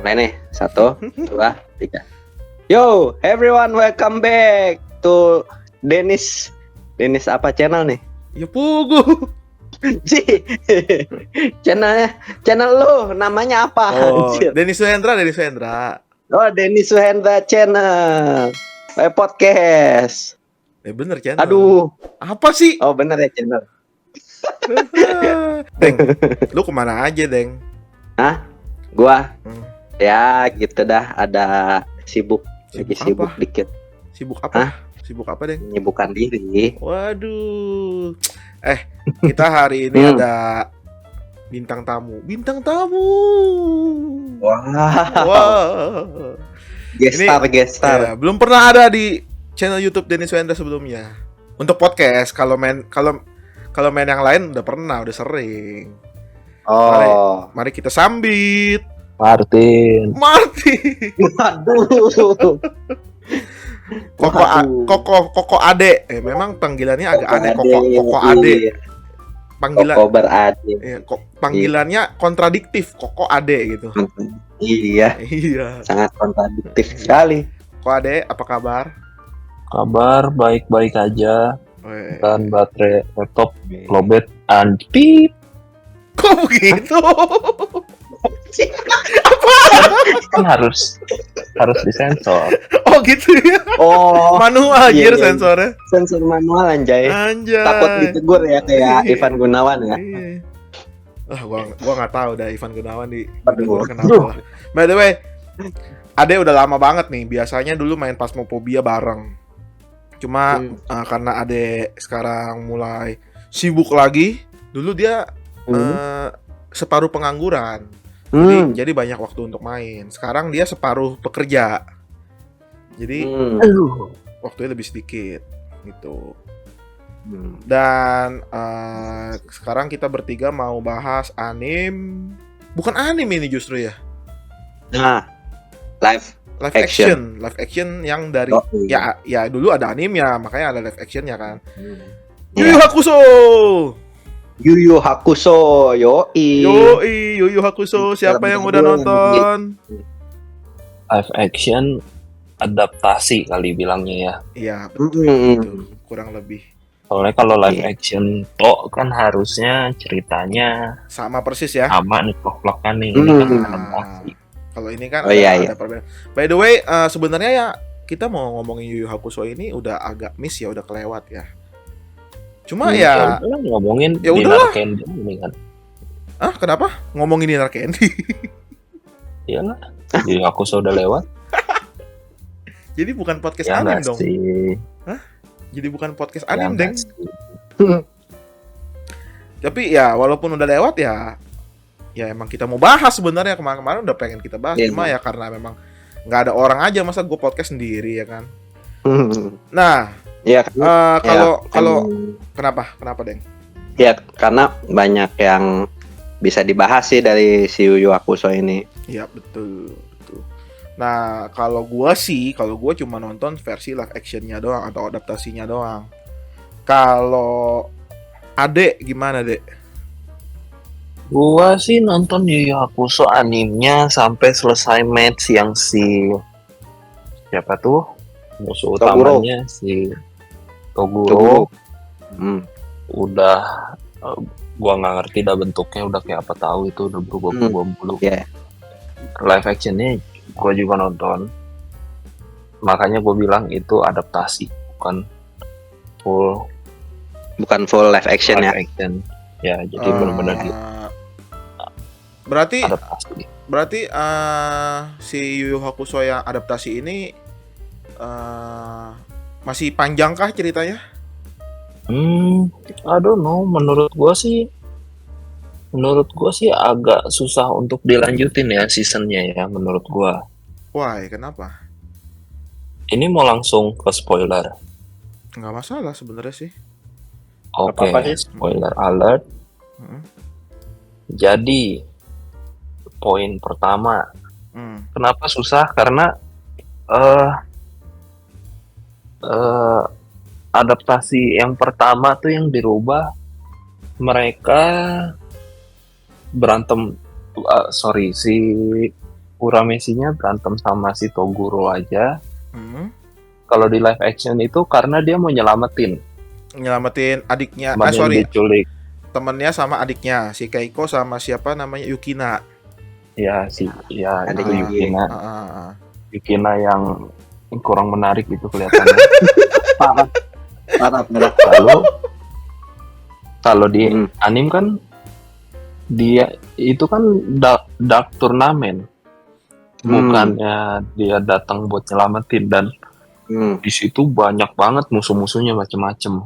Mulai nih, 1, 2, 3. Yo, everyone, welcome back to Dennis apa channel nih? Ya Pugu. Ji, channel lo namanya apa? Oh, Anjir. Dennis Suhendra. Oh, Dennis Suhendra channel. Podcast. Bener channel. Aduh, Apa sih? oh bener ya channel. Deng, lu kemana aja, Deng? Hah? Gua Hmm. ya gitu dah, ada sibuk Sibuk apa? dikit, Sibuk apa? Sibuk apa, Deng? menyibukkan diri. Waduh. Kita hari ini ada bintang tamu. Wow. Wah. Gestar. Ya, belum pernah ada di channel YouTube Dennis Suhendra sebelumnya. Untuk podcast, kalau main yang lain udah pernah, udah sering. Oh, Mari kita sambit Martin. waduh. Koko Ade. Memang panggilannya agak aneh, Koko Ade. Panggilan Koko berade. panggilannya kontradiktif, Koko Ade gitu. Iya, Iya. sangat kontradiktif sekali. Koko Ade, apa kabar? Kabar baik-baik aja. Weh. Dan baterai laptop lowbat anti Kok begitu? kan harus disensor. Oh gitu ya. Oh, Manual iya, anjir iya. sensornya. sensor manual anjay. Anjay. Takut ditegur ya kayak Ivan Gunawan ya. Iya. Gua nggak tahu dah Ivan Gunawan Aduh. kenapa lah. By the way, Ade udah lama banget nih. Biasanya dulu main Phasmophobia bareng. Cuma karena Ade sekarang mulai sibuk lagi. Dulu dia separuh pengangguran. Jadi banyak waktu untuk main. Sekarang dia separuh pekerja. Jadi waktunya lebih sedikit gitu. Dan sekarang kita bertiga mau bahas bukan anime ini justru ya. Nah, live Live Action. action yang dari Oh, iya. ya dulu ada animenya, makanya ada live actionnya kan. Yu Ya. Yu Hakusho. Yu Yu Hakusho, yoi. Yu Yu Hakusho. Siapa yang udah nonton? Live action adaptasi kali bilangnya ya. Iya, betul. Gitu. Kurang lebih Soalnya kalau live Iya. action toh kan harusnya ceritanya sama persis ya. sama nih plok-plokan nih. Ini kan adaptasi. Kalau ini kan Oh, iya. ada perbedaan. By the way, sebenarnya ya kita mau ngomongin Yu Yu Hakusho ini udah agak miss ya, udah kelewat ya. Cuma ya, Udah ngomongin Ya Dinar udahlah. Candy ini kan. kenapa ngomongin Dinar Candy? Iya lah. Jadi aku sudah lewat. Jadi bukan podcast Ya anime nggak dong. sih. Jadi bukan podcast Ya anime, nggak Deng. sih. Tapi ya walaupun udah lewat ya emang kita mau bahas sebenarnya, kemarin udah pengen kita bahas. Iya. Cuma ya karena memang nggak ada orang aja, masa gue podcast sendiri ya kan. Nah, Ya, kalau kenapa Deng? ya karena banyak yang bisa dibahas sih dari si Yu Yu Hakusho ini. Iya betul. Nah kalau gue cuma nonton versi live actionnya doang atau adaptasinya doang. Kalau Ade gimana, Dek? Gua sih nonton Yu Yu Hakusho animenya sampai selesai match yang siapa tuh musuh Toguro. utamanya si Toguro. Udah gua nggak ngerti dah bentuknya udah kayak apa, tahu itu udah berubah bulu. Iya. Live actionnya gua juga nonton, makanya gua bilang itu adaptasi bukan full live action live ya. action ya, jadi benar-benar gitu. Berarti Adaptasi. si Yu Yu Hakusho yang adaptasi ini masih panjangkah ceritanya? I don't know. Menurut gua sih agak susah untuk dilanjutin ya seasonnya ya. Menurut gua. Why? Kenapa? Ini mau langsung ke spoiler. Nggak masalah sebenarnya sih. Oke, Apa-apa sih? spoiler alert. Jadi poin pertama, kenapa susah? Karena adaptasi yang pertama tuh yang dirubah, mereka berantem si Uramesinya berantem sama si Toguro aja. Hmm. Kalau di live action itu karena dia mau nyelamatin Nyelamatin adiknya. teman yang diculik. Temennya sama adiknya, si Keiko sama siapa namanya Yukina. Ya ya itu Adiknya. Yukina. Ah. Yukina yang kurang menarik itu kelihatannya. Parah. Lalu kalau di Hmm. anim kan dia itu kan dark turnamen. Bukannya dia datang buat nyelamatin, dan di situ banyak banget musuh-musuhnya macem-macem.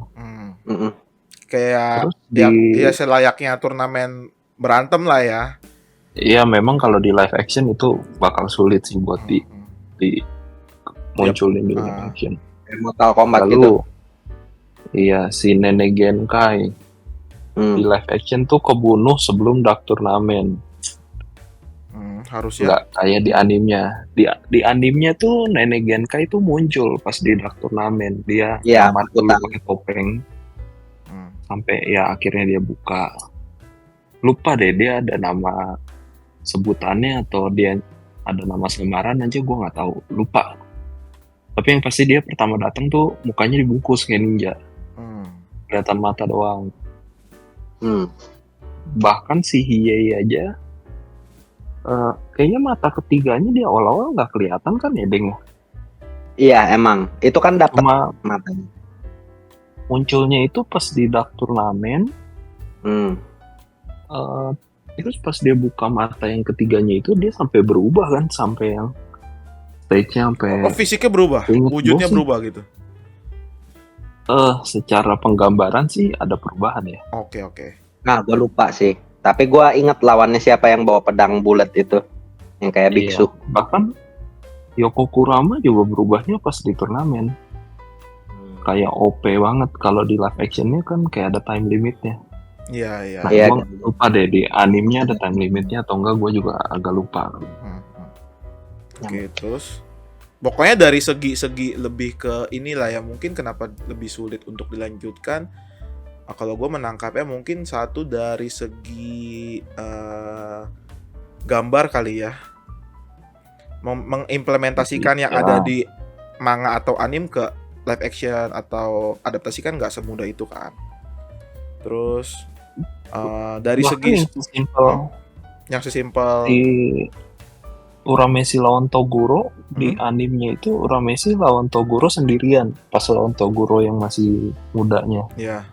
Kayak Terus ya selayaknya turnamen berantem lah ya. Iya, memang kalau di live action itu bakal sulit sih buat di munculin di live action. Mortal Kombat Lalu gitu. iya, si Nenek Genkai di live action tuh kebunuh sebelum dark turnamen. Harusnya Nggak kayak di animenya. Di animenya tuh Nenek Genkai tuh muncul pas di dark turnamen. Dia samar dulu pakai topeng. Sampai ya akhirnya dia buka. Lupa deh dia ada nama sebutannya atau dia ada nama samaran aja, gue nggak tahu, lupa. Tapi yang pasti dia pertama datang tuh mukanya dibungkus kayak ninja. Kelihatan mata doang. Bahkan si Hiei aja kayaknya mata ketiganya dia awal-awal nggak kelihatan kan ya, Deng? Iya, emang itu kan dapat matanya. Munculnya itu pas di dark turnamen. Terus pas dia buka mata yang ketiganya itu dia sampai berubah kan, sampai yang stage-nya sampai fisiknya berubah, wujudnya berubah gitu. Secara penggambaran sih ada perubahan ya. Oke. Nah, gue lupa sih. Tapi gue inget lawannya siapa yang bawa pedang bulat itu, yang kayak biksu. Iya. Bahkan Yoko Kurama juga berubahnya pas di turnamen. Kayak OP banget. Kalau di live actionnya kan kayak ada time limitnya. Iya. Nah, gue lupa deh di animenya ada time limitnya atau enggak, gue juga agak lupa. Oke, terus pokoknya dari segi lebih ke inilah ya, mungkin kenapa lebih sulit untuk dilanjutkan. Kalau gue menangkapnya mungkin satu dari segi gambar kali ya, mengimplementasikan yang ada di manga atau anim ke live action atau adaptasi kan nggak semudah itu kan. Terus dari segi yang sesimpel di Urameshi lawan Toguro di animenya itu Urameshi lawan Toguro sendirian pas lawan Toguro yang masih mudanya. Iya.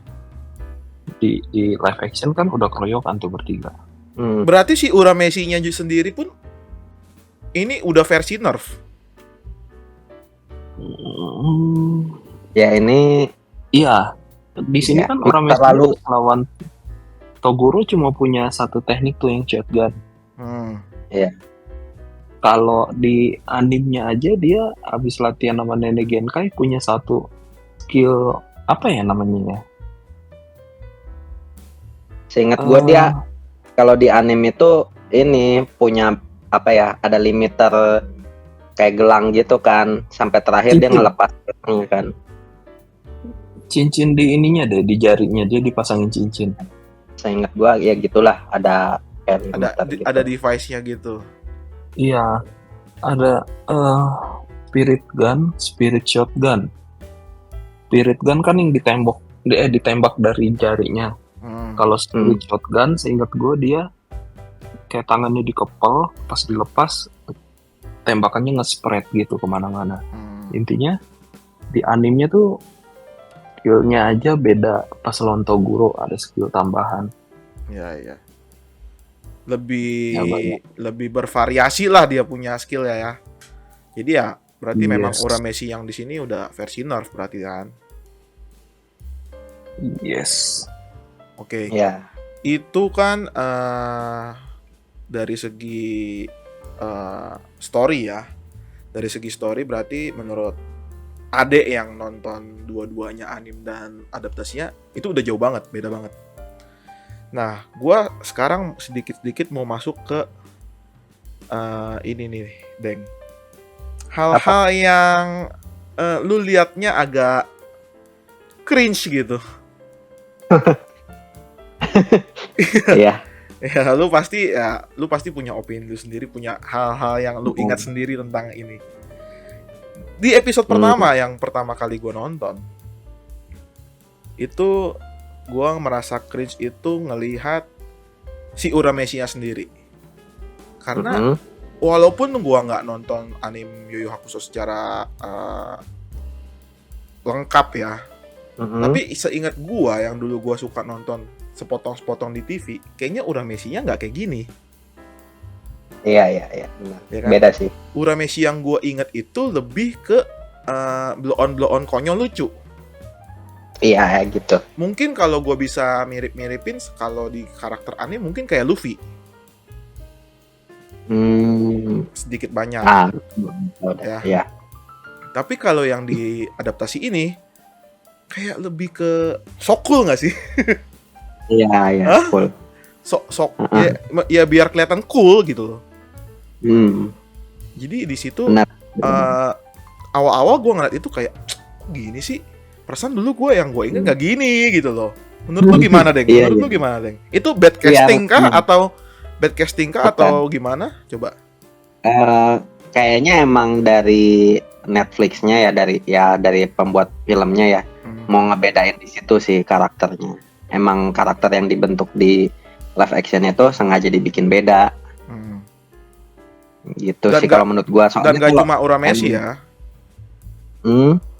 Di live action kan udah keroyokan tuh bertiga. Berarti si Urameshi-nya sendiri pun ini udah versi nerf. Ya ini. Iya. Di sini kan Urameshi lawan Toguro cuma punya satu teknik tuh yang shotgun. Iya. Kalau di animenya aja dia habis latihan sama Nenek Genkai punya satu skill apa ya namanya ya? Seingat gue dia kalau di anime itu ini punya apa ya, ada limiter kayak gelang gitu kan, sampai terakhir dia ngelepas kan. Cincin di ininya deh, di jarinya dia dipasangin cincin. Seingat gue ya gitulah, ada kayak gitu. Ada device-nya gitu. Iya, ada spirit gun, spirit shotgun. Spirit gun kan yang ditembak dari jarinya. Kalau spirit shotgun, seingat gue dia kayak tangannya dikepel, pas dilepas tembakannya nge-spread gitu kemana-mana. Intinya di animenya tuh skillnya aja beda. Pas lawan Toguro ada skill tambahan. Iya. Lebih bervariasi lah dia punya skill ya. Jadi ya berarti memang Urameshi yang di sini udah versi nerf berarti kan. Yes. Oke. Ya. Itu kan dari segi story ya. Dari segi story berarti menurut Ade yang nonton dua-duanya anim dan adaptasinya itu udah jauh banget, beda banget. Nah, gue sekarang sedikit-sedikit mau masuk ke ini nih, Deng. Hal-hal yang lu liatnya agak cringe gitu. Iya. Ya, lu pasti punya opini lu sendiri, punya hal-hal yang lu ingat sendiri tentang ini. Di episode pertama yang pertama kali gue nonton, itu gue merasa cringe itu ngelihat si Urameshi-nya sendiri. Karena walaupun gue nggak nonton anime Yu Yu Hakusho secara lengkap ya, tapi seingat gue yang dulu gue suka nonton sepotong-sepotong di TV, kayaknya Urameshi-nya nggak kayak gini. Iya, benar. Ya kan? Beda sih. Urameshi yang gue inget itu lebih ke blow on konyol lucu. Iya, gitu. Mungkin kalau gue bisa mirip-miripin kalau di karakter anime mungkin kayak Luffy. Sedikit banyak. Udah, ya. Tapi kalau yang diadaptasi ini kayak lebih ke sok cool nggak sih? Iya, cool. Ya biar kelihatan cool gitu loh. Jadi di situ awal-awal gue ngeliat itu kayak kok gini sih? Perasaan dulu gue ingat nggak gini gitu loh. Menurut lu gimana, Deng? Menurut lu gimana, Deng? Itu bad casting kah atau gimana? Coba. Kayaknya emang dari Netflix-nya dari pembuat filmnya ya. Mau ngebedain di situ sih karakternya. Emang karakter yang dibentuk di live action itu sengaja dibikin beda. Gitu dan sih kalau menurut gua. Dan gak cuma Urameshi ya.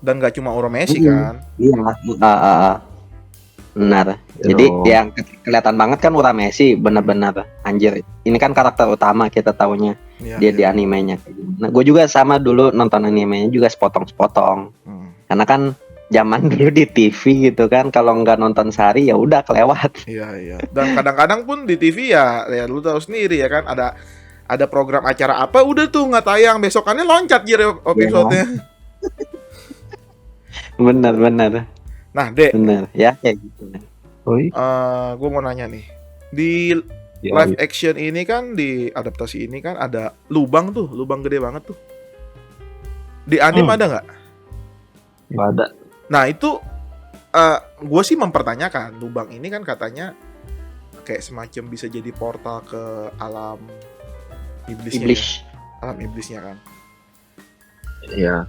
Dan gak cuma Urameshi kan. Iya. Benar. Jadi yang kelihatan banget kan Urameshi benar-benar anjir. Ini kan karakter utama kita taunya. Dia di animenya. Nah, gue juga sama dulu nonton animenya juga sepotong-sepotong. Karena kan zaman dulu di TV gitu kan, kalau nggak nonton sehari ya udah kelewat. Iya. Dan kadang-kadang pun di TV ya lu tahu sendiri ya kan, ada program acara apa udah tuh nggak tayang, besokannya loncat jadi episode-nya. Benar. Nah, Dek. Benar ya kayak gitu. Gue mau nanya nih, di live action ini kan, di adaptasi ini kan ada lubang gede banget tuh. Di anime ada nggak? Nggak ada. Nah itu gue sih mempertanyakan, lubang ini kan katanya kayak semacam bisa jadi portal ke alam iblis. Alam iblisnya kan. Iya.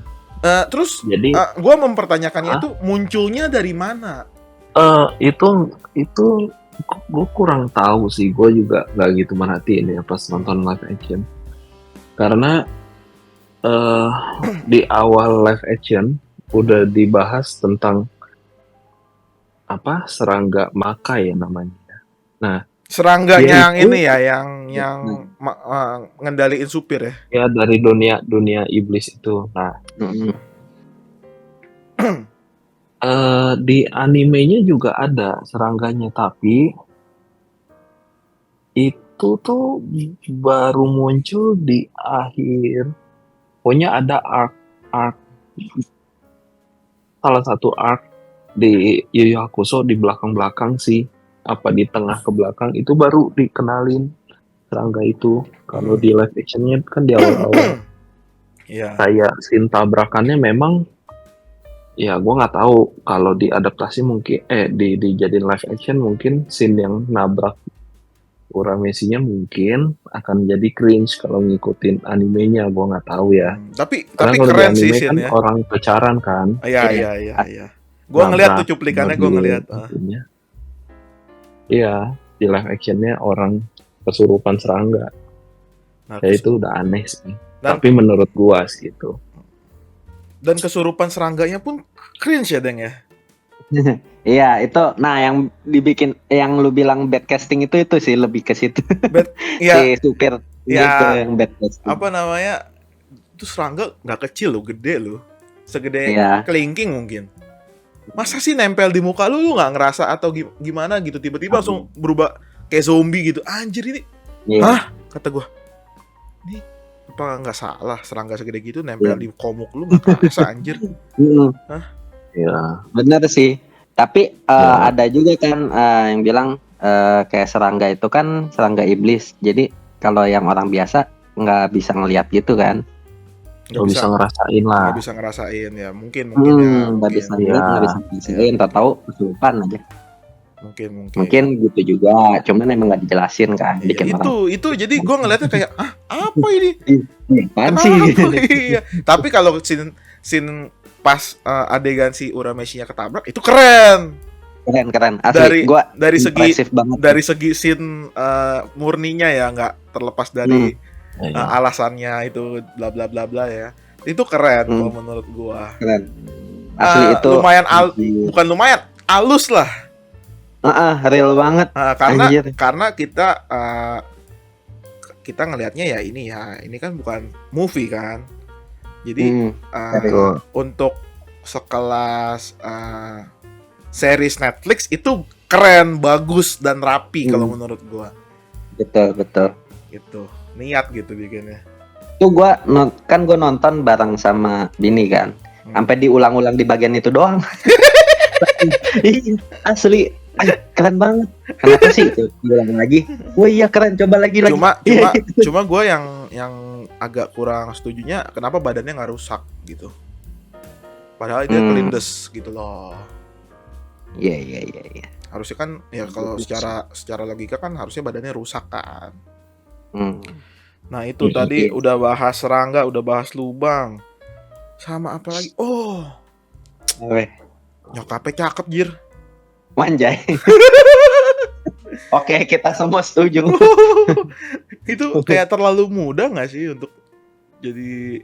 Terus jadi gue mempertanyakannya itu munculnya dari mana? Itu gue kurang tahu sih. Gue juga nggak gitu merhatiin ya pas nonton live action. Karena di awal live action udah dibahas tentang serangga Maka ya namanya. Nah, serangganya yang ini ya, yang ngendaliin supir ya. Ya dari dunia iblis itu. Nah, di animenya juga ada serangganya, tapi itu tuh baru muncul di akhir. Pokoknya ada arc salah satu arc di Yu Yu Hakusho di belakang sih, di tengah ke belakang itu baru dikenalin serangga itu. Kalau di live actionnya kan di awal-awal kayak scene tabrakannya memang ya gue nggak tahu kalau diadaptasi mungkin dijadiin live action mungkin scene yang nabrak Urameshi-nya mungkin akan jadi cringe kalau ngikutin animenya, gue nggak tahu ya. Tapi keren sih kan ya. Orang pacaran kan. Iya. Gue ngeliat tuh cuplikannya, gue ngeliat. Iya, di live actionnya orang kesurupan serangga. Ya itu udah aneh sih. Tapi menurut gue sih itu. Dan kesurupan serangganya pun cringe ya, Deng ya. Iya itu, nah yang lu bilang bad casting itu sih lebih ke situ. Si supir itu yang bad casting. Apa namanya? Itu serangga nggak kecil loh, gede loh, segede kelingking mungkin. Masa sih nempel di muka lu nggak ngerasa atau gimana gitu, tiba-tiba langsung berubah kayak zombie gitu. Anjir ini, hah? Kata gue, ini apa nggak salah serangga segede gitu nempel di komuk lu nggak kerasa anjir? Hah? Ya benar sih. Tapi ada juga kan yang bilang kayak serangga itu kan serangga iblis. Jadi kalau yang orang biasa nggak bisa ngelihat gitu kan. Nggak bisa ngerasain lah. Nggak bisa ngerasain ya, mungkin nggak bisa ngelihat, nggak bisa ngerasain. Tahu kesurupan aja. Mungkin gitu juga, cuman emang nggak dijelasin kan, Iya, bikin orang. itu jadi gue ngeliatnya kayak apa ini? Apaan Kenapa? sih? Iya. Tapi kalau scene pas adegan si Urameshi-nya ketabrak itu keren. Keren asli. Gua Dari segi impresif banget. dari segi scene murninya ya, nggak terlepas dari alasannya itu bla bla bla bla ya. Itu keren kalau menurut gua. Keren. Asli itu lumayan bukan lumayan, halus lah. Real banget. Karena kita ngelihatnya ya ini kan bukan movie kan. Jadi untuk sekelas series Netflix itu keren, bagus dan rapi kalau menurut gua. Betul. Gitu. Niat gitu bikinnya. Itu gua nonton bareng sama Bini kan. Sampai diulang-ulang di bagian itu doang. Asli keren banget. Kenapa sih itu diulang lagi? Oh iya keren, coba lagi. Cuma gue yang agak kurang setujunya kenapa badannya nggak rusak gitu. Padahal dia kelindes gitu loh. Iya. Harusnya kan ya kalau secara logika kan harusnya badannya rusak kan. Nah itu tadi udah bahas serangga, udah bahas lubang. Sama apa lagi? Nyokapnya cakep jir. Manjay. Oke, kita semua setuju. Itu kayak terlalu muda nggak sih untuk jadi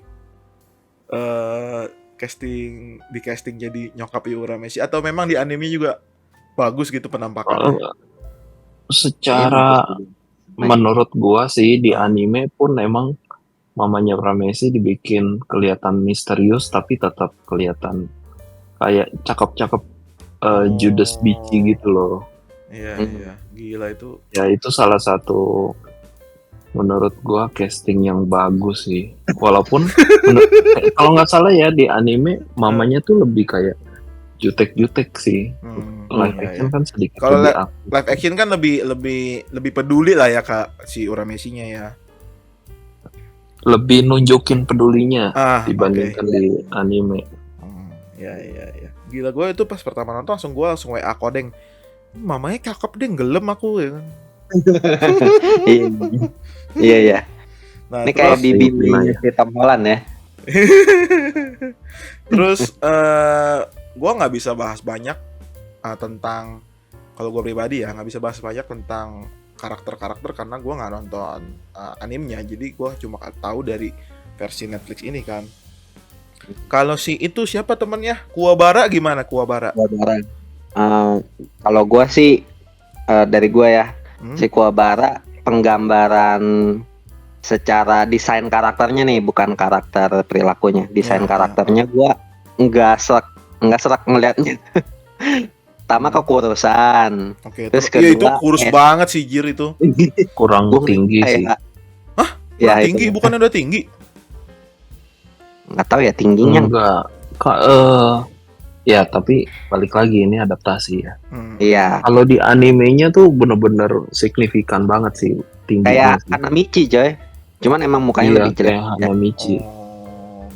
casting jadi nyokap Urameshi, atau memang di anime juga bagus gitu penampakannya? Secara menurut gua sih di anime pun emang mamanya Urameshi dibikin kelihatan misterius tapi tetap kelihatan kayak cakep-cakep Judas Bici gitu loh. Iya, gila itu. Ya itu salah satu menurut gua casting yang bagus sih. Walaupun kalau nggak salah ya di anime mamanya tuh lebih kayak jutek-jutek sih. Live action kan sedikit kalau lebih aktif. Live action kan lebih peduli lah ya Kak si Urameshi-nya ya. Lebih nunjukin pedulinya dibandingkan di anime. Ya. Gila, gue itu pas pertama nonton langsung WA Kodeng. Mamanya cakep deh, gelem aku ya kan. Iya. Nah, ini kayak bibi di Tom Holland ya. Terus gue nggak bisa bahas banyak tentang, kalau gue pribadi ya nggak bisa bahas banyak tentang karakter-karakter karena gue nggak nonton animenya, jadi gue cuma tahu dari versi Netflix ini kan. Kalau si itu siapa temennya? Kuwabara gimana Kuwabara? Kalau gue sih dari gue ya, si Kuwabara penggambaran secara desain karakternya nih, bukan karakter perilakunya, desain karakternya gue nggak serak ngelihatnya. Pertama kekurusan. Terus kedua itu kurus banget sih jir itu. Kurang tinggi sih. Kurang tinggi, bukannya udah tinggi? Nggak tahu ya tingginya. Enggak. Ya tapi balik lagi ini adaptasi ya. Iya. Kalau di animenya tuh bener-bener signifikan banget sih tingginya. Kayak Hanamichi coy. Cuman emang mukanya lebih jelek. Kayak Hanamichi.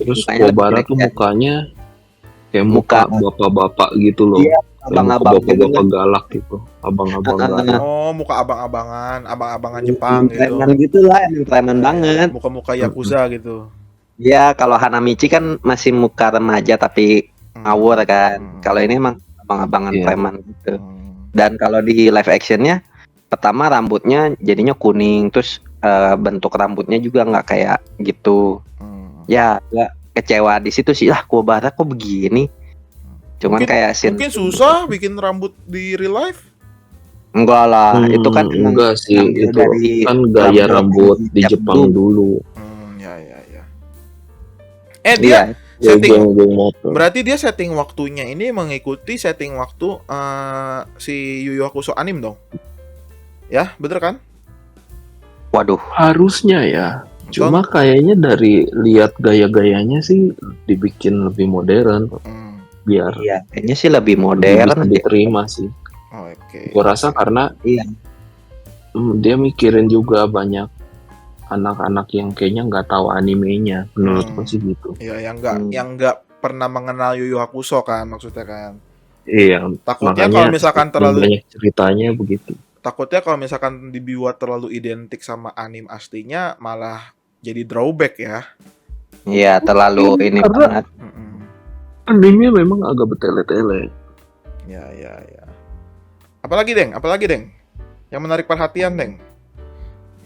Terus Kuwabara tuh mukanya kayak muka bapak-bapak gitu loh. Iya, bapak-bapak galak gitu. Abang-abang galak. Muka abang-abangan Jepang gitu. Preman gitu lah, emang preman banget. Muka-muka Yakuza gitu. Iya, kalau Hanamichi kan masih muka remaja tapi ngawur kan. Kalau ini emang abang-abangan preman gitu. Dan kalau di live actionnya, pertama rambutnya jadinya kuning, terus bentuk rambutnya juga nggak kayak gitu. Ya, gua kecewa di situ sih. Kuwabara kok begini? Cuman kayak mungkin susah bikin rambut di real life. Enggak lah, itu kan enggak sih, itu kan gaya rambut di Jepang dulu. Dia berarti dia setting waktunya ini mengikuti setting waktu si Yu Yu Hakusho anime dong? Ya, bener kan? Waduh. Harusnya ya. Cuma kayaknya dari lihat gaya-gayanya sih dibikin lebih modern. Biar kayaknya sih lebih modern, bisa diterima sih. Gua rasa karena dia mikirin juga banyak anak-anak yang kayaknya nggak tahu animenya, menurut gue sih gitu. Iya, yang nggak pernah mengenal Yu Yu Hakusho kan maksudnya kan. Iya, Takutnya makanya kalau misalkan terlalu banyak ceritanya begitu. takutnya kalau misalkan dibuat terlalu identik sama anime aslinya malah jadi drawback ya. Iya, terlalu ini Karena banget. animenya memang agak bertele-tele. Ya. Apalagi Deng? Yang menarik perhatian Deng?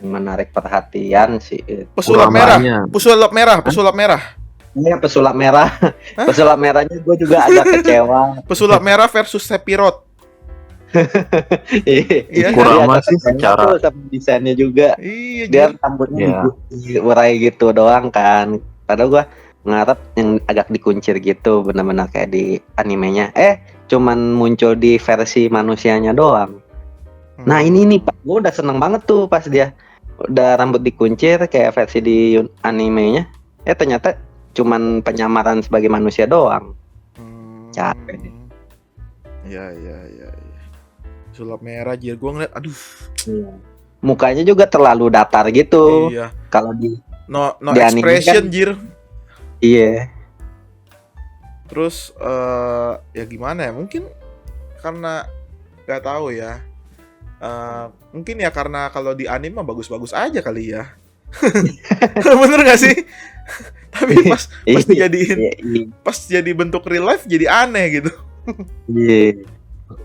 Yang menarik perhatian sih. Pesulap Uramanya. merah. Pesulap merah. Iya, pesulap merah. Hah? Pesulap merahnya gue juga agak kecewa. Pesulap merah versus Sephiroth. Iya, Kurama agak sih kecewa secara tuh sama desainnya juga. Iya, Dia Jir. rambutnya ya diurai gitu doang kan. Padahal gua ngarep yang agak dikuncir gitu, benar-benar kayak di animenya. Cuman muncul di versi manusianya doang. Nah ini nih Pak, gua udah seneng banget tuh pas dia udah rambut dikuncir kayak versi di animenya. Ternyata cuman penyamaran sebagai manusia doang. Capek deh. Iya. Pesulap merah Jir, gua ngeliat aduh. Mukanya juga terlalu datar gitu. Iya. Kalau di No di anime expression kan- Jir. Iya. Terus ya gimana ya? Mungkin karena nggak tahu ya. Mungkin ya karena kalau di anime mah bagus-bagus aja kali ya. Bener gak sih? Tapi pas dijadiin pas jadi bentuk real life jadi aneh gitu. Iya.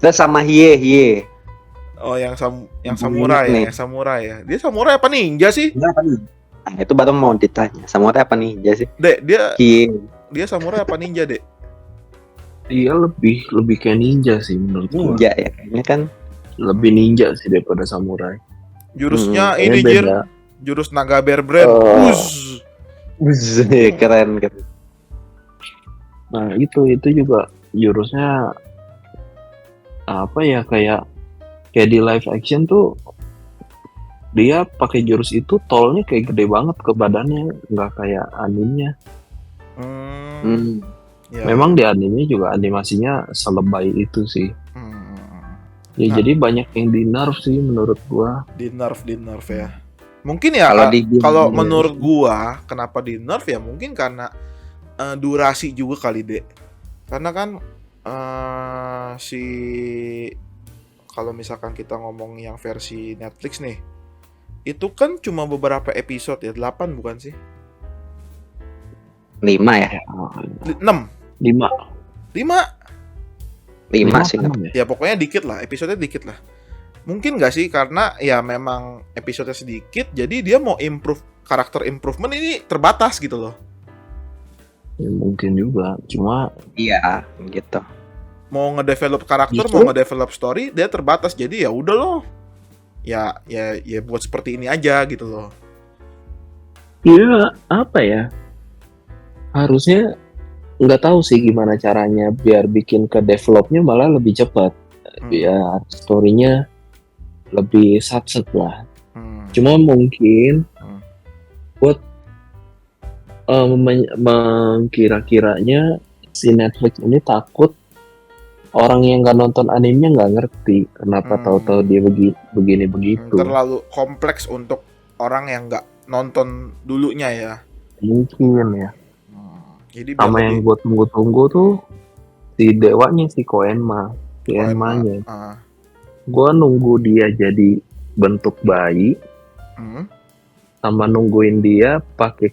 Terus sama Hie. Oh, yang samurai ya, yang samurai ya. Dia samurai apa ninja sih? Nah, itu baru mau ditanya. Samurai apa ninja sih? Dek, dia Hie. samurai apa ninja, Dek? dia lebih kayak ninja sih menurut gua. Ninja ya kayaknya kan. Lebih ninja sih daripada samurai. Jurusnya Kayaknya ini Jir, beda. jurus naga bear brand. Oh. Keren. Nah itu juga jurusnya apa ya, kayak di live action tuh dia pakai jurus itu tolnya kayak gede banget ke badannya, nggak kayak animenya. Ya. Memang di anime juga animasinya selebay itu sih. Ya Nah. jadi banyak yang di nerf sih menurut gua. Di nerf ya. Mungkin ya kalau menurut gua kenapa di nerf ya mungkin karena durasi juga kali Dek. Karena kan kalau misalkan kita ngomong yang versi Netflix nih, itu kan cuma beberapa episode ya, 8 bukan sih? 5 ya? 6. 5 sih. Ya pokoknya dikit lah, episodenya dikit lah. Mungkin gak sih karena ya memang episodenya sedikit, jadi dia mau karakter improvement ini terbatas gitu loh. Ya mungkin juga, cuma iya gitu. Mau ngedevelop karakter, Justru, mau ngedevelop story, dia terbatas. Jadi ya udah loh. Ya buat seperti ini aja gitu loh. ya apa ya? Harusnya nggak tahu sih gimana caranya biar bikin ke developnya malah lebih cepat. Ya storynya lebih satset lah. Cuma mungkin buat mengkira-kiranya si Netflix ini takut orang yang nggak nonton animenya nggak ngerti kenapa tahu-tahu dia begini begitu. Terlalu kompleks untuk orang yang nggak nonton dulunya ya. Mungkin ya. Jadi sama yang gue tunggu-tunggu tuh si dewanya, si Koenma, Enmanya. Gue nunggu dia jadi bentuk bayi, sama nungguin dia pakai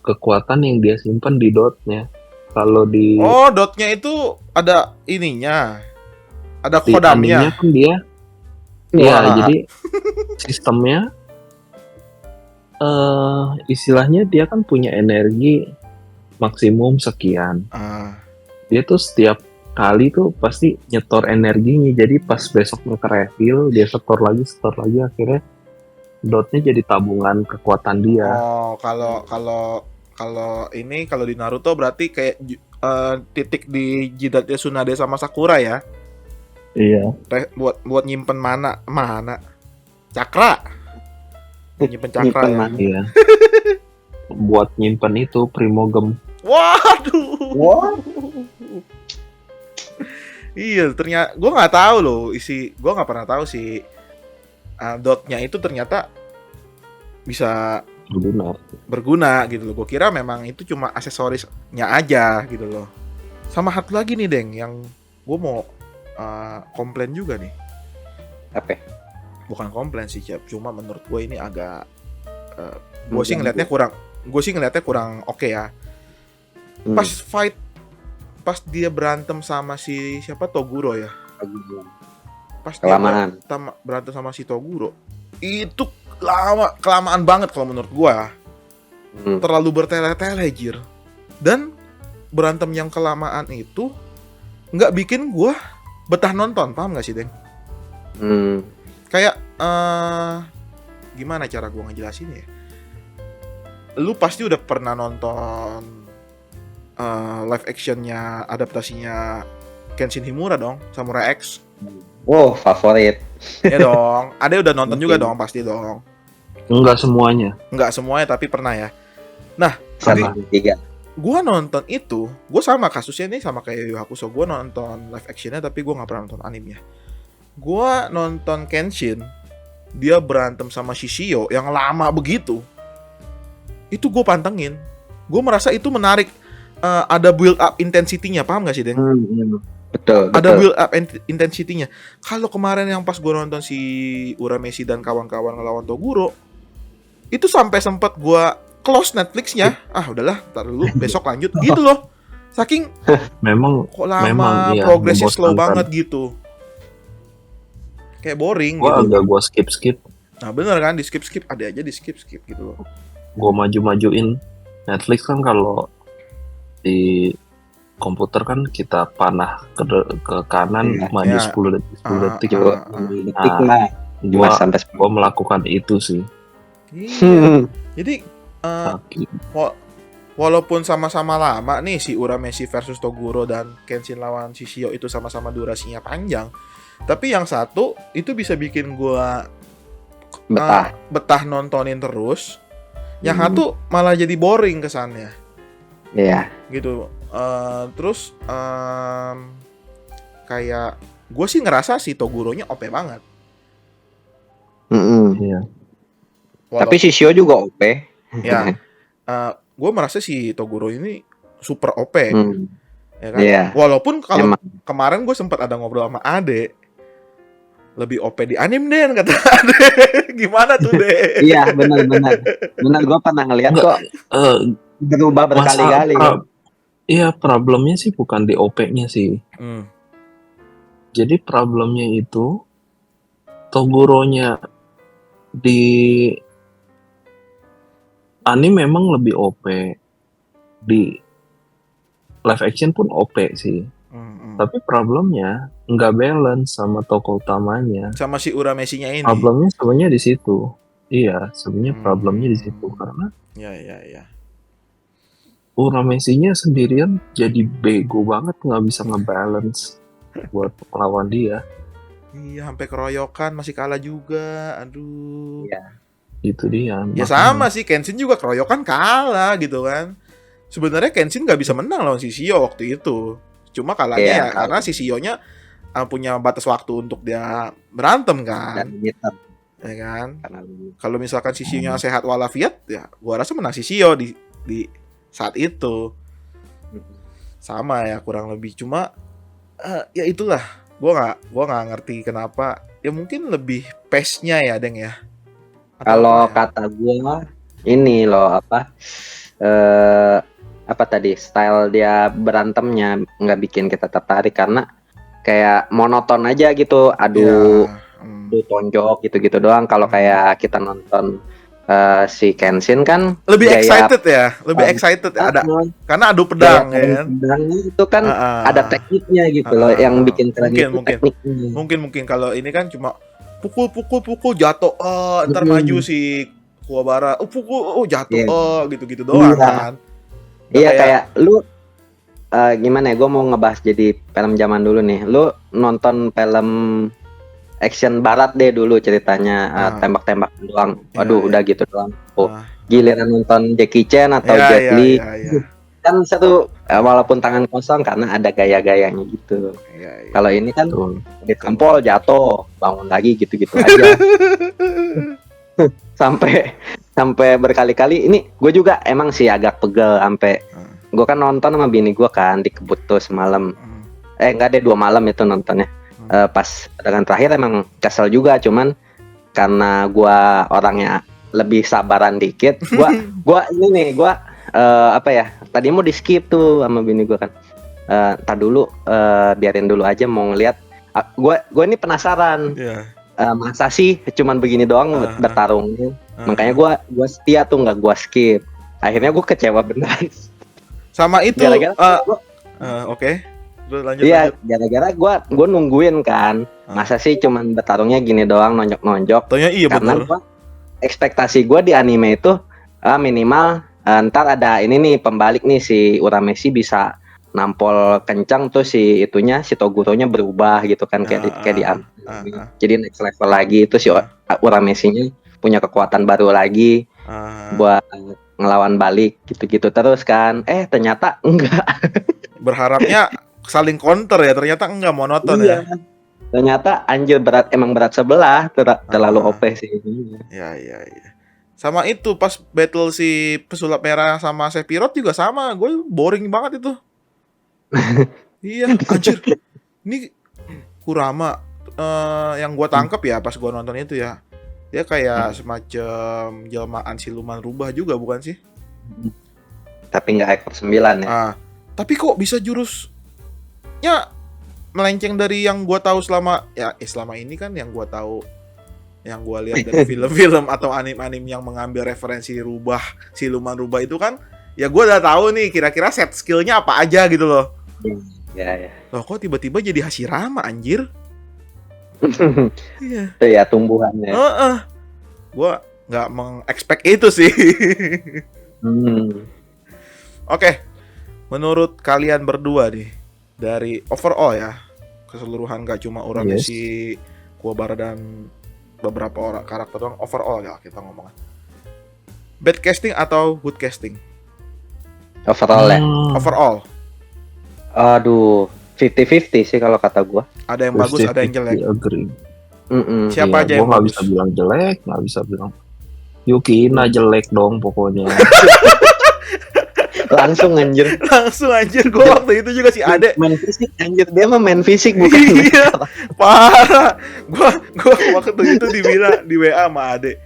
kekuatan yang dia simpan di dotnya. Kalau di dotnya itu ada ininya, ada di kodamnya. Kan dia, ya jadi sistemnya istilahnya dia kan punya energi maksimum sekian. Dia tuh setiap kali tuh pasti nyetor energinya, jadi pas besoknya ke refill dia setor lagi akhirnya dotnya jadi tabungan kekuatan dia. Kalau di Naruto berarti kayak titik di jidatnya Tsunade sama Sakura ya. Iya. Buat nyimpen mana cakra. Nyimpen cakra ya. Iya. Buat nyimpen itu primogem. Waduh. Iya, ternyata gue nggak tahu loh gue nggak pernah tahu si dotnya itu ternyata bisa berguna gitu loh. Gue kira memang itu cuma aksesorisnya aja gitu loh. Sama satu lagi nih Deng, yang gue mau komplain juga nih. Apa? Bukan komplain sih, Cep. Cuma menurut gue ini agak gue sih ngelihatnya kurang oke ya. Pas dia berantem sama si siapa, Toguro ya. Pas Kelamaan. dia berantem sama si Toguro, itu kelamaan banget kalau menurut gue. Terlalu bertele-tele, jir. Dan berantem yang kelamaan itu nggak bikin gue betah nonton, paham nggak sih, Deng? Kayak gimana cara gue ngejelasin ya? Lu pasti udah pernah nonton live actionnya, adaptasinya Kenshin Himura dong, Samurai X. Oh, favorit. Ya dong, Ade udah nonton juga dong, pasti dong. Enggak semuanya, tapi pernah ya. Nah, Sama 3. Gue nonton itu, gue sama kasusnya nih sama kayak Yu Hakusho. Gue nonton live actionnya tapi gue nggak pernah nonton animenya. Gue nonton Kenshin, dia berantem sama Shishio yang lama begitu. Itu gue pantengin. Gue merasa itu menarik. Ada build up intensity-nya, paham gak sih, Den? Betul. Ada build up intensity-nya. Kalau kemarin yang pas gue nonton si Urameshi dan kawan-kawan ngelawan Toguro, itu sampai sempat gue close Netflix-nya. Udahlah, ntar dulu, besok lanjut. Gitu loh. Saking memang kok lama, iya, progresnya slow membosankan. banget gitu. Kayak boring Gua gitu. agak gua skip. Nah bener kan, di skip ada aja di skip gitu loh. Gua maju-majuin Netflix kan, kalau di komputer kan kita panah ke kanan, maju 10 detik. Detik lah. 5 sampai 10. Gua melakukan itu sih. Iya. Jadi walaupun sama-sama lama nih si Urameshi versus Toguro dan Kenshin lawan Shishio itu sama-sama durasinya panjang, tapi yang satu itu bisa bikin gua betah nontonin terus. Yang satu malah jadi boring kesannya. Iya. Gitu. Terus kayak gue sih ngerasa si Toguronya OP banget. Iya. Tapi Shishio juga OP. Ya. Gue merasa si Toguro ini super OP. Ya kan? Iya. Walaupun kalau kemarin gue sempat ada ngobrol sama Ade, lebih OP di anime Den, kata Ade. Gimana tuh, De? Iya, benar. Gue pernah ngeliat kok berubah berkali-kali. Iya, problemnya sih bukan di OP-nya sih. Jadi problemnya itu Toguro-nya di anime memang lebih OP. Di live action pun OP sih. Tapi problemnya nggak balance sama tokoh utamanya. Sama si Urameshi-nya ini. Problemnya sebenarnya di situ. Iya, sebenarnya problemnya di situ karena. Ya. Urameshi-nya sendirian jadi bego banget, nggak bisa ngebalance buat lawan dia. Iya, sampai keroyokan masih kalah juga. Aduh. Iya. Itu dia. Ya sama sih, Kenshin juga keroyokan kalah gitu kan. Sebenarnya Kenshin nggak bisa menang lawan Shishio waktu itu. Cuma kalahnya karena Shishio-nya punya batas waktu untuk dia berantem kan. Ya kan? Kalau misalkan Shishio-nya sehat walafiat, ya gua rasa menang Shishio di saat itu. Sama ya kurang lebih. Cuma ya itulah, gua nggak ngerti kenapa. Ya mungkin lebih pace-nya ya, Deng ya. Kalau kata gua ini loh apa tadi, style dia berantemnya nggak bikin kita tertarik karena kayak monoton aja gitu, adu tonjok gitu doang. Kalau kayak kita nonton si Kenshin kan lebih excited ya, ada karena adu pedang ya kan. Pedangnya itu kan ada tekniknya gitu loh, yang bikin keren itu tekniknya. Mungkin kalau ini kan cuma pukul jatuh, ntar maju si Kuwabara, pukul jatuh, gitu doang kan. Iya, kayak lu gimana ya, gue mau ngebahas jadi film zaman dulu nih. Lu nonton film action barat deh dulu ceritanya, tembak-tembak doang. Waduh, udah gitu doang. Giliran nonton Jackie Chan atau Jet Li, kan satu walaupun tangan kosong karena ada gaya-gayanya gitu. Kalau ini kan ditampol, jatuh, bangun lagi gitu-gitu aja. sampai berkali-kali. Ini gue juga emang sih agak pegel, sampai gue kan nonton sama bini gue kan di kebut tuh semalam. enggak deh 2 malam itu nontonnya. Pas dengan terakhir emang kesel juga, cuman karena gua orangnya lebih sabaran dikit, gua ini nih, apa ya? Tadi mau di skip tuh sama bini gua kan. Ntar dulu, biarin dulu aja mau ngeliat. Gua ini penasaran. Masa sih cuman begini doang bertarung. Makanya gua setia tuh, nggak gua skip. Akhirnya gua kecewa beneran. Sama itu. Oke. Lanjut. Iya, gara-gara gua nungguin kan. Masa sih cuman bertarungnya gini doang, nonjok-nonjok. Iya, karena bener. Ekspektasi gua di anime itu minimal ntar ada ini nih pembalik nih, si Urameshi bisa nampol kencang tuh si Toguro-nya berubah gitu kan, kayak di jadi next level lagi, itu si Urameshi-nya punya kekuatan baru lagi buat ngelawan balik gitu-gitu terus kan. Ternyata enggak. Berharapnya saling counter ya, ternyata enggak, monoton ya. Ternyata anjir emang berat sebelah, terlalu OP sih. Iya. Sama itu pas battle si pesulap merah sama Sephiroth juga sama, gue boring banget itu. Iya, anjir. Ini Kurama yang gue tangkep ya pas gue nonton itu ya. Dia kayak semacam jelmaan siluman rubah juga, bukan sih? Tapi nggak ekor 9 ya. Tapi kok bisa jurusnya melenceng dari yang gue tahu selama ini kan, yang gue tahu, yang gue lihat dari film-film atau anime-anime yang mengambil referensi siluman rubah itu kan, ya gue udah tahu nih kira-kira set skillnya apa aja gitu loh. Ya. Loh, kok tiba-tiba jadi Hashirama anjir? Iya. Itu ya tumbuhannya. Gue nggak mengexpect itu sih. Oke. Menurut kalian berdua nih, dari overall ya, keseluruhan gak cuma Urameshi, Kuwabara dan beberapa orang karakter doang, overall ya kita ngomongin. Bad casting atau good casting? Overall ya? Overall. Aduh, 50-50 sih kalau kata gua. Ada yang bagus, ada yang jelek. Siapa aja yang gua bagus? Gak bisa bilang jelek, gak bisa bilang Yukina jelek dong pokoknya. Langsung anjir, gue waktu itu juga si Ade main fisik anjir, dia mah main fisik bukan. Iya, parah. Gue waktu itu dibilang di WA sama Ade,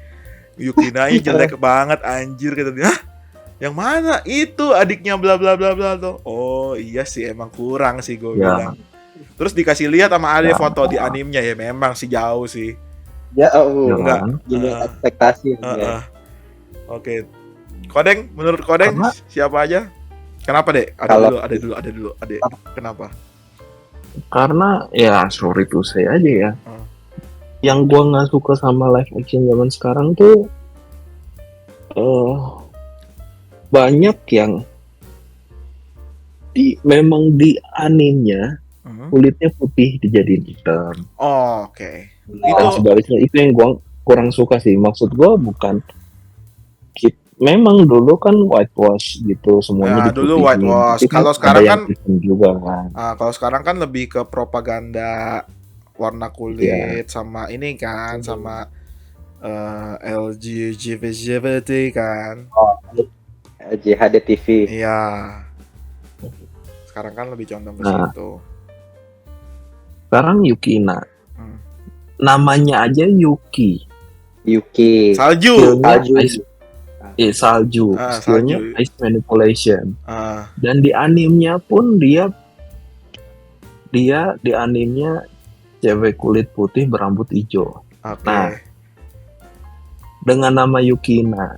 Yukinanya jelek banget anjir, kata dia. Hah? Yang mana? Itu adiknya bla bla bla bla tuh. Oh iya sih, emang kurang sih gue bilang. Terus dikasih lihat sama Ade foto di animenya, ya memang sih jauh sih. Ya enggak jadi ekspektasi. Oke. Kodeng, menurut Kodeng siapa aja? Kenapa, Dek? Ada dulu. Kenapa? Karena ya sorry tuh saya aja ya. Yang gua nggak suka sama live action zaman sekarang tuh banyak yang memang di animenya kulitnya putih dijadiin hitam. Oke. Dan sebaliknya itu yang gua kurang suka sih. Maksud gua bukan memang dulu kan whitewash gitu semuanya. Dulu whitewash. Kalau sekarang kan juga kan. Kalau sekarang kan lebih ke propaganda warna kulit sama ini kan, sama LGBT kan. JHD TV. Iya. Sekarang kan lebih condong ke situ. Sekarang Yukina. Namanya aja Yuki. Salju. Salju. Skillnya ice manipulation. Dan di animenya pun dia di animenya cewek kulit putih berambut hijau. Nah, dengan nama Yukina,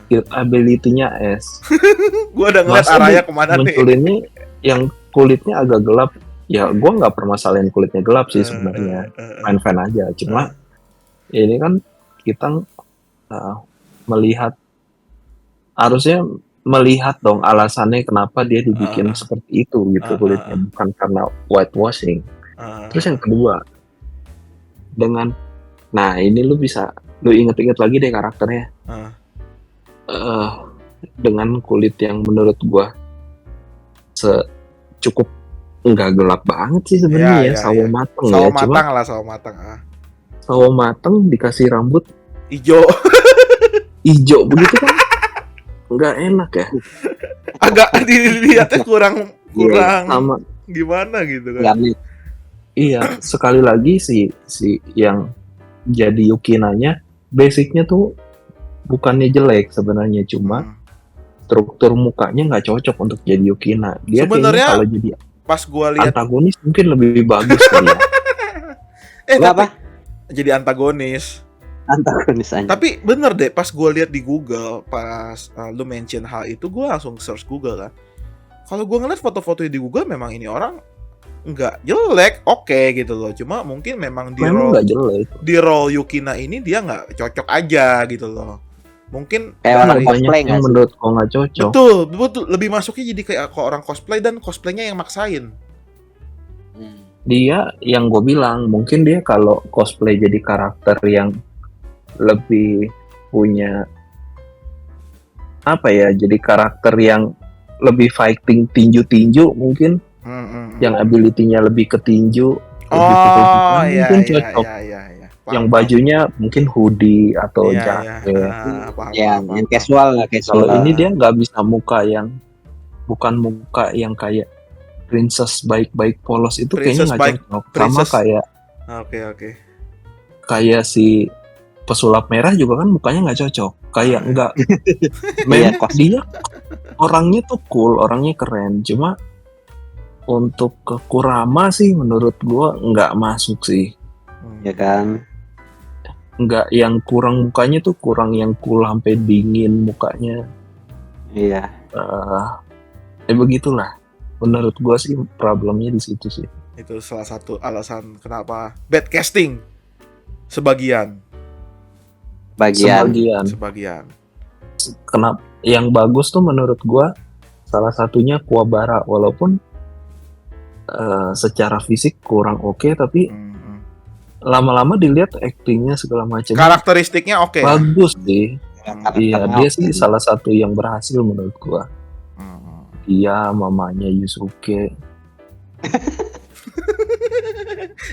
ability-nya S. Gua udah ngeliat arahnya kemana nih. Munculinnya yang kulitnya agak gelap. Ya, gua nggak permasalahin kulitnya gelap sih sebenarnya. Fine-fine aja. Cuma ini kan kita harusnya melihat dong alasannya kenapa dia dibikin seperti itu gitu kulitnya, bukan karena whitewashing. Terus yang kedua, ini lu inget-inget lagi deh karakternya. Dengan kulit yang menurut gua cukup nggak gelap banget sih sebenarnya, sawo mateng ya. Sawo mateng dikasih rambut hijau begitu kan nggak enak ya. Agak dilihatnya kurang Gimana gitu kan? Nggak nih. Iya, sekali lagi si yang jadi Yukinanya basicnya tuh bukannya jelek sebenarnya, cuma struktur mukanya nggak cocok untuk jadi Yukina. Dia Sebenarnya kayaknya kalau jadi pas gua lihat antagonis mungkin lebih bagus kali ya. Apa? Jadi antagonis. Antagonis aja. Tapi bener deh, pas gue lihat di Google, pas lu mention hal itu, gue langsung search Google kan. Kalau gue ngeliat foto-foto di Google, memang ini orang nggak jelek, oke gitu loh. Cuma mungkin memang Memang nggak jelek. di role Yukina ini dia nggak cocok aja gitu loh. Mungkin Kayak orang Banyak cosplay yang nggak sih? menurut kok nggak cocok. betul lebih masuknya jadi kayak ke orang cosplay, dan cosplaynya yang maksain. Dia yang gue bilang mungkin dia kalau cosplay jadi karakter yang lebih punya apa ya, jadi karakter yang lebih fighting tinju-tinju mungkin, yang ability-nya lebih ke tinju, lebih ke Oh iya mungkin iya cocok. iya. Yang bajunya mungkin hoodie atau jaket. Ya, yang casual lah, casual. Kalau ini dia nggak bisa bukan muka yang kayak princess baik-baik polos itu, Princess kayaknya nggak cocok. Sama kayak Oke. kayak si pesulap merah juga kan mukanya nggak cocok, kayak nggak. Memang dia orangnya tuh cool, orangnya keren, cuma untuk ke Kurama sih menurut gua nggak masuk sih. Ya kan, Nggak, yang kurang mukanya tuh kurang yang cool sampai dingin mukanya. iya. Begitulah menurut gua sih, problemnya di situ sih. Itu salah satu alasan kenapa bad casting sebagian. Sebagian. Kenapa yang bagus tuh menurut gua salah satunya Kuwabara, walaupun secara fisik kurang oke, tapi lama-lama dilihat aktingnya segala macam, karakteristiknya oke. bagus sih. Iya, dia sih oke. salah satu yang berhasil menurut gua. Dia mamanya Yusuke.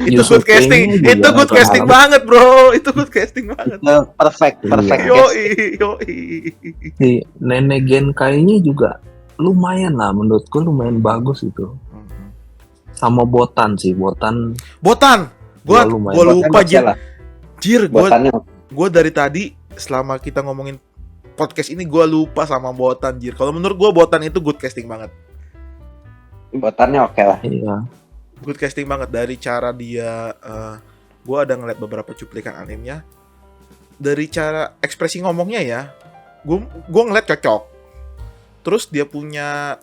Itu good casting, itu good casting banget bro, itu good casting banget. Perfect Yoi. Si nenek Genkai-nya juga lumayan lah, menurut gua lumayan bagus itu. Sama Botan. Gua lupa Jir, gua dari tadi selama kita ngomongin podcast ini gua lupa sama Botan, Jir. Kalau menurut gua Botan itu good casting banget. Botannya oke lah. Iya. Good casting banget dari cara dia. Gua ada ngeliat beberapa cuplikan animenya. Dari cara ekspresi ngomongnya ya, gua ngeliat cocok. Terus dia punya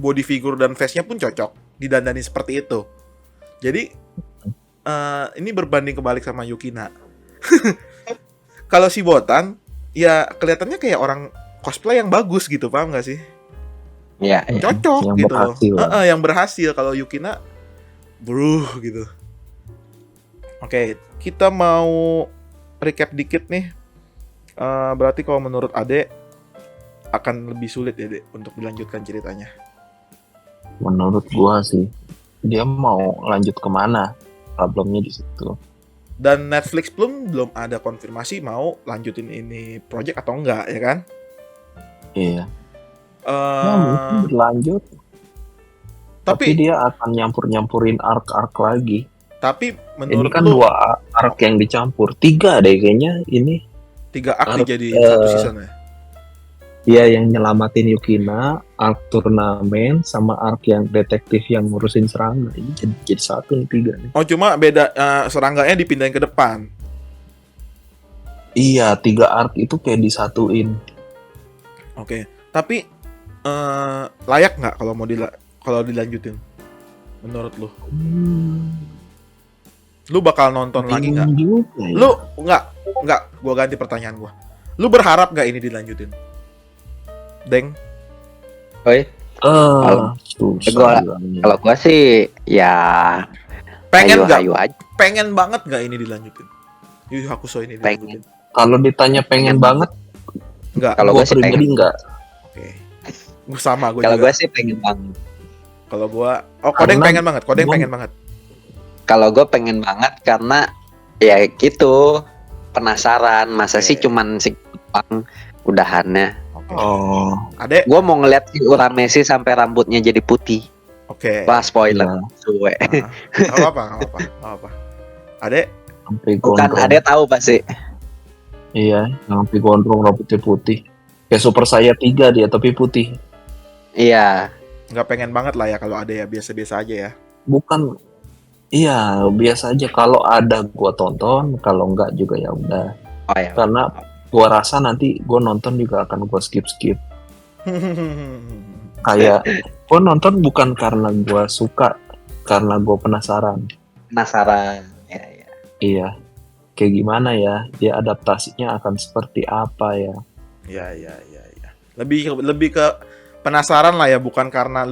body figure dan face-nya pun cocok, didandani seperti itu. Jadi ini berbanding kebalik sama Yukina. Kalau si Botan ya kelihatannya kayak orang cosplay yang bagus gitu, paham gak sih? Iya. Cocok yang gitu berhasil. yang berhasil. Kalau Yukina gitu. Oke, kita mau recap dikit nih. Berarti kalau menurut Ade akan lebih sulit ya, Dek, untuk dilanjutkan ceritanya. Menurut gua sih dia mau lanjut kemana, problemnya di situ. Dan Netflix belum ada konfirmasi mau lanjutin ini project atau enggak, ya kan? Iya. Mungkin berlanjut. Tapi dia akan nyampurin arc lagi. Tapi ini menurut kan 2 arc yang dicampur, 3 deh kayaknya ini. 3 arc jadi satu season ya? Iya, yang nyelamatin Yukina, arc turnamen, sama arc yang detektif yang ngurusin serangga. Ini jadi satu nih, 3 nih. Oh, cuma beda serangganya dipindahin ke depan. Iya, 3 arc itu kayak disatuin. Oke. Tapi layak nggak kalau dilanjutin? Menurut lu? Lu bakal nonton lagi nggak? Ya. Lu nggak. Gua ganti pertanyaan gua. Lu berharap nggak ini dilanjutin? Deng. Oi. Kalau gua sih ya pengen nggak? ayo aja. Pengen banget nggak ini dilanjutin? Yu Hakusho ini dilanjutin? Kalau ditanya pengen banget, nggak. Kalau gua pribadi enggak. Oke. Gua sama. Kalau gua sih pengen banget. Kalau gua, Kodeng pengen banget. Pengen banget. Kalau gua pengen banget karena ya gitu, penasaran masa sih cuman si Jepang udahannya. Oh, Adek, Gua mau ngeliat si Uramesi sampai rambutnya jadi putih. oke. Wah, spoiler. iya. Suwe. Nggak apa-apa, nggak apa-apa, nggak apa. Adek, Sampai Bukan gondrong. ada tahu pasti. Iya, sampai gondrong rambutnya putih. Kayak Super Saya 3 dia, tapi putih. Iya. nggak pengen banget lah ya kalau ada ya, biasa-biasa aja ya. Bukan, iya biasa aja. Kalau ada gua tonton, kalau enggak juga ya udah. Oh ya. Karena gua rasa nanti gua nonton juga akan gua skip. Kayak gua nonton bukan karena gua suka, karena gua penasaran. Penasaran. Ya, ya. Iya, kayak gimana ya? Dia adaptasinya akan seperti apa ya? Ya. Lebih ke penasaran lah ya, bukan karena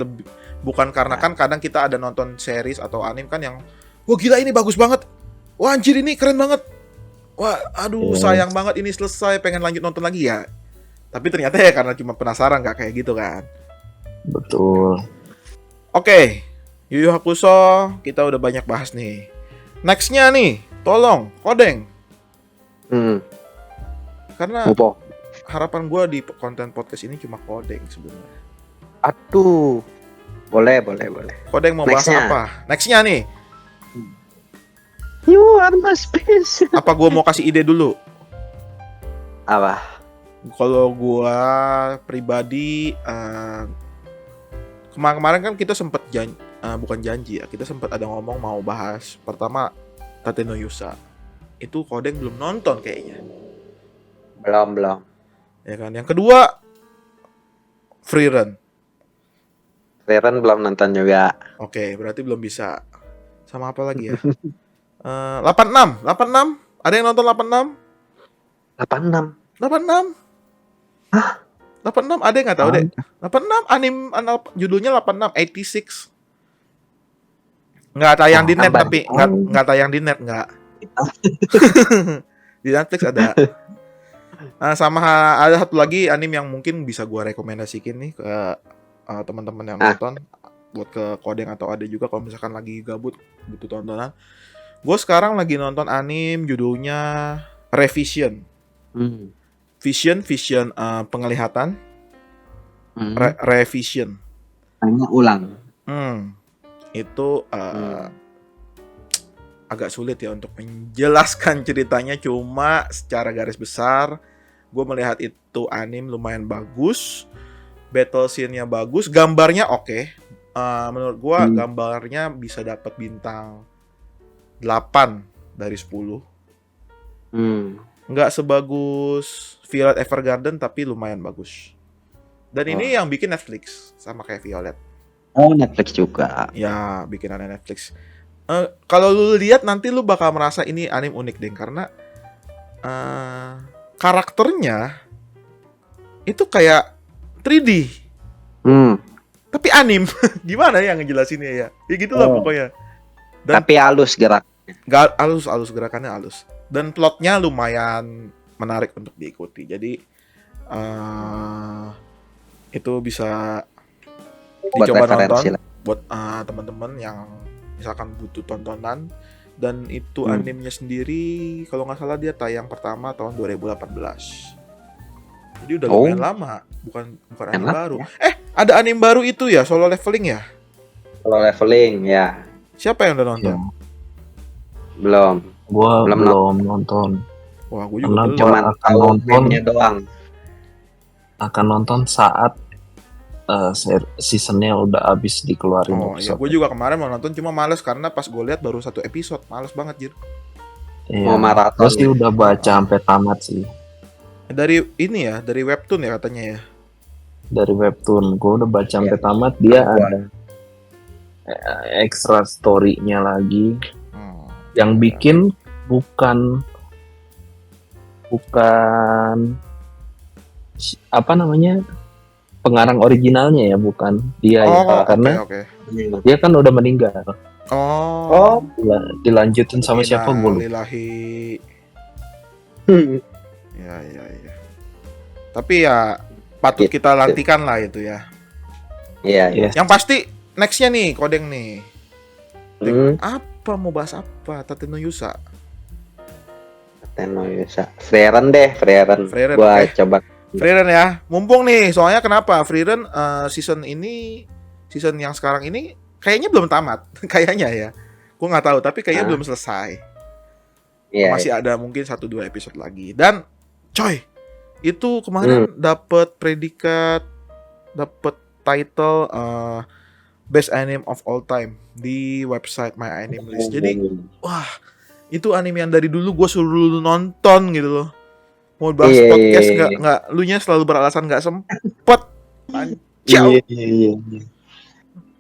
kan kadang kita ada nonton series atau anime kan yang wah gila ini bagus banget. Wah anjir ini keren banget. Wah aduh Iya. sayang banget ini selesai, pengen lanjut nonton lagi ya. Tapi ternyata ya karena cuma penasaran, nggak kayak gitu kan. Betul. Oke, Yu Yu Hakusho kita udah banyak bahas nih. Nextnya nih, tolong Kodeng. Karena Mupo. harapan gue di konten podcast ini cuma Kodeng sebenarnya. Aduh. Boleh. Kodeng mau bahas Nextnya. apa? Nextnya nih, You are my space. apa gue mau kasih ide dulu? Apa? Kalau gue pribadi, kemarin kan kita sempat bukan janji ya, kita sempat ada ngomong mau bahas pertama Tate no Yusa. Itu Kodeng belum nonton kayaknya. Belum. Ya kan. Yang kedua Free Run. Reren belum nonton juga. Oke, berarti belum bisa. Sama apa lagi ya? 86. Ada yang nonton 86? 86. 86? Hah? 86 ada yang nggak tahu deh. 86 judulnya 86 86. Nggak tayang di net, tapi nggak tayang di net, nggak. Di Netflix ada. Nah, sama ada satu lagi anime yang mungkin bisa gua rekomendasikan nih ke teman-teman yang nonton, buat ke Kodeng atau ada juga kalau misalkan lagi gabut butuh tontonan. Gue sekarang lagi nonton anime judulnya Revision. Vision penglihatan. Revision. Hanya ulang. Itu agak sulit ya untuk menjelaskan ceritanya, cuma secara garis besar gue melihat itu anime lumayan bagus. Battle scene-nya bagus, gambarnya oke. Menurut gue gambarnya bisa dapat bintang 8 dari 10. Nggak sebagus Violet Evergarden, tapi lumayan bagus. Dan ini yang bikin Netflix, sama kayak Violet. Oh, Netflix juga. Ya, bikinannya Netflix. Kalau lu lihat nanti lu bakal merasa ini anime unik deh, karena karakternya itu kayak 3D. Tapi anime. Gimana ya ngejelasinnya ya? Ya gitulah pokoknya. Dan tapi halus gerak. halus gerakannya halus. Dan plotnya lumayan menarik untuk diikuti. Jadi itu bisa dicoba nonton buat teman-teman yang misalkan butuh tontonan. Dan itu animenya sendiri kalau nggak salah dia tayang pertama tahun 2018. Jadi udah lumayan lama, bukan anime baru. Ya? Ada anime baru itu ya, Solo Leveling ya? Solo Leveling ya. Siapa yang udah nonton? Ya. Belum. Gua belum nonton. Wah, gue juga belum. Cuman akan nonton doang. Akan nonton saat seasonnya udah habis dikeluarin. Oh iya, gue juga kemarin mau nonton, cuma males karena pas gue lihat baru 1 episode, males banget Jir. Iya, mau maraton. Gue sih udah baca sampai tamat sih. Dari ini ya, dari webtoon ya katanya ya. Dari webtoon, gue udah baca sampai tamat. Dia ada extra story-nya lagi. Yang bikin bukan apa namanya, pengarang originalnya ya, bukan dia ya, karena dia kan udah meninggal. Dilanjutin sama siapa gue lupa. Ya. Tapi ya patut kita nantikan lah itu ya. Iya. Yang pasti nextnya nih Kodeng nih. Apa mau bahas apa? Tate no Yusa. Freren deh. Gua coba Frieren ya. Mumpung nih, soalnya kenapa? Frieren season yang sekarang ini kayaknya belum tamat. Kayaknya ya. Gue nggak tahu, tapi kayaknya belum selesai. Iya, Masih ada mungkin 1-2 episode lagi. Dan coy, itu kemarin dapat predikat, dapat title Best Anime of All Time di website My Anime List. Jadi, wah, itu anime yang dari dulu gue suruh nonton gitu loh. Mau bahas podcast nggak, lu nya selalu beralasan nggak sempet. Pancau. Iya.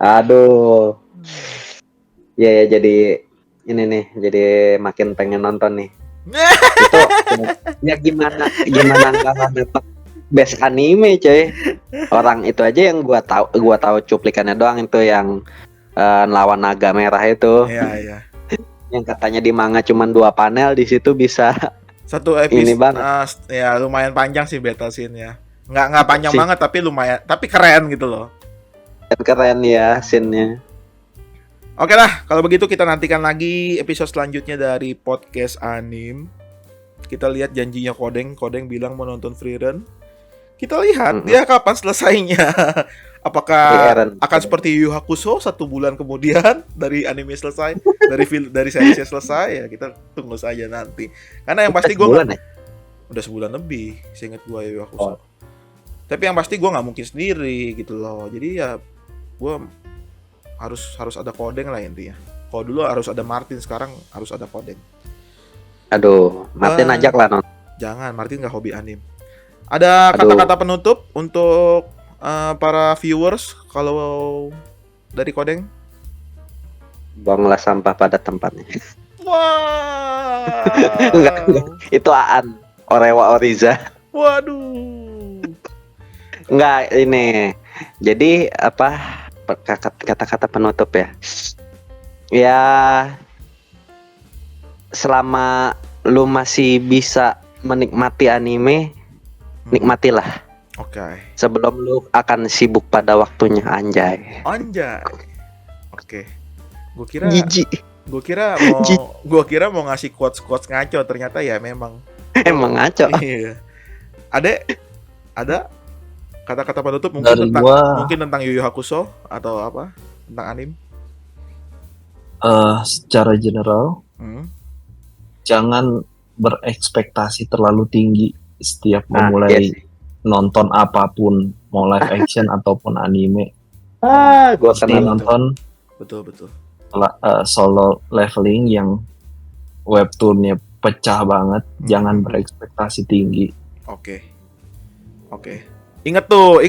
Aduh. Ya jadi ini nih, jadi makin pengen nonton nih. Itu ya gimana nggak dapat best anime coy. Orang itu aja yang gua tahu cuplikannya doang, itu yang lawan naga merah itu. Iya. Yang katanya di manga cuma 2 panel, di situ bisa 1 episode. Ini banget. Ya lumayan panjang sih battle scene-nya. Nggak panjang banget, tapi lumayan, tapi keren gitu loh. Keren ya scene-nya. Oke lah, kalau begitu kita nantikan lagi episode selanjutnya dari podcast Anim. Kita lihat janjinya Kodeng bilang mau nonton Frieren. Kita lihat dia kapan selesainya. Apakah akan seperti Yu Yu Hakusho 1 bulan kemudian dari anime selesai, dari seriesnya selesai, ya kita tunggu saja nanti. Karena yang pasti gue udah sebulan lebih, seingat gue Yu Yu Hakusho. Tapi yang pasti gue nggak mungkin sendiri gitu loh. Jadi ya gue harus ada Kodeng lah intinya. Kalau dulu harus ada Martin, sekarang harus ada Kodeng. Aduh, Martin ajak lah non. Jangan, Martin nggak hobi anime. Ada kata-kata penutup untuk para viewers kalau dari Kodeng? Buanglah sampah pada tempatnya. Wah. Enggak. Itu Aan, Orewa Oriza. Waduh. Enggak, ini. Jadi apa kata-kata penutup ya? Ya selama lu masih bisa menikmati anime, nikmatilah. Oke. Sebelum lu akan sibuk pada waktunya, anjay. Oke. Gue kira mau ngasih quotes ngaco, ternyata ya memang emang ngaco. Iya. Ada kata-kata penutup mungkin tentang Yu Yu Hakusho atau apa? Tentang anime? Secara general, jangan berekspektasi terlalu tinggi setiap memulai nonton apapun, mau live action ataupun anime. Gua kenal nonton. Betul. Solo Leveling yang webtoonnya pecah banget, jangan berekspektasi tinggi. Oke. Ingat tuh,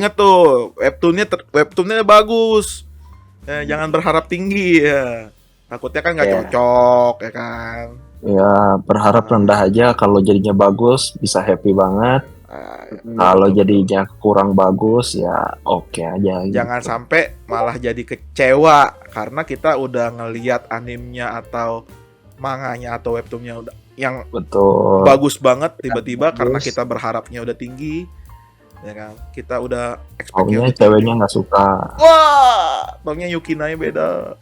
webtoonnya bagus. Jangan berharap tinggi ya. Takutnya kan nggak cocok ya kan. Ya berharap rendah aja, kalau jadinya bagus bisa happy banget. Kalau jadinya kurang bagus ya oke aja. Jangan sampai malah jadi kecewa karena kita udah ngelihat animenya atau manganya atau webtoonnya udah yang bagus banget, tiba-tiba karena kita berharapnya udah tinggi, ya kan? Kita udah expect-nya ceweknya nggak suka. Wah, taunya Yukinanya beda.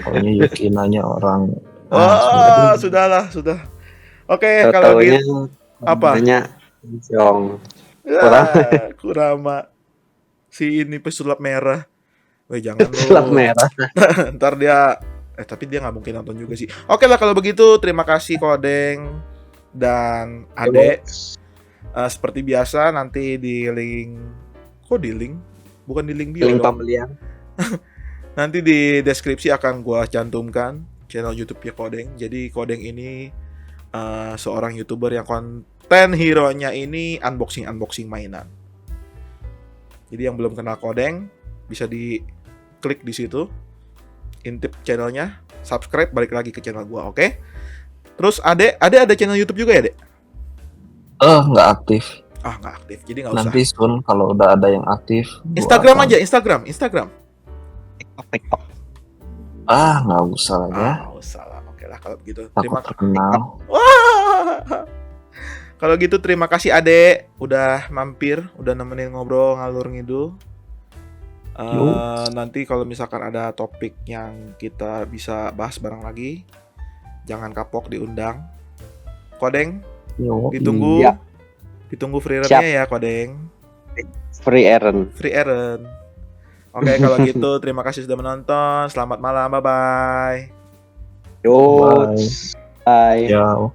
Taunya Yukinanya orang. Sudah. Oke, kalau gitu apa? Kurama. Si ini pesulap merah. Jangan pesulap merah. Ntar dia tapi dia nggak mungkin nonton juga sih. Oke lah kalau begitu, terima kasih Kodeng dan Ade. Seperti biasa nanti di link. Kok di link? Bukan di link bio. Link pembelian. Nanti di deskripsi akan gua cantumkan channel YouTube-nya Kodeng. Jadi Kodeng ini seorang YouTuber yang konten hero-nya ini unboxing mainan. Jadi yang belum kenal Kodeng bisa diklik di situ, intip channelnya, subscribe, balik lagi ke channel gua, oke? Terus Ade ada channel YouTube juga ya, Dek? Nggak aktif. Nggak aktif, jadi nggak usah. Nanti soon kalau udah ada yang aktif. Instagram aja, Instagram. TikTok. Nggak usah lah ya. Nggak usah lah, oke lah kalau begitu. Terima kasih. Kalau gitu terima kasih Ade udah mampir, udah nemenin ngobrol ngalur ngidul. Nanti kalau misalkan ada topik yang kita bisa bahas bareng lagi, jangan kapok diundang. Kodeng, ditunggu Ditunggu free Siap. run-nya ya, Kodeng. Free errand. Free errand. Oke, kalau gitu terima kasih sudah menonton. Selamat malam. Bye-bye. Yo. Bye. Bye. Ya.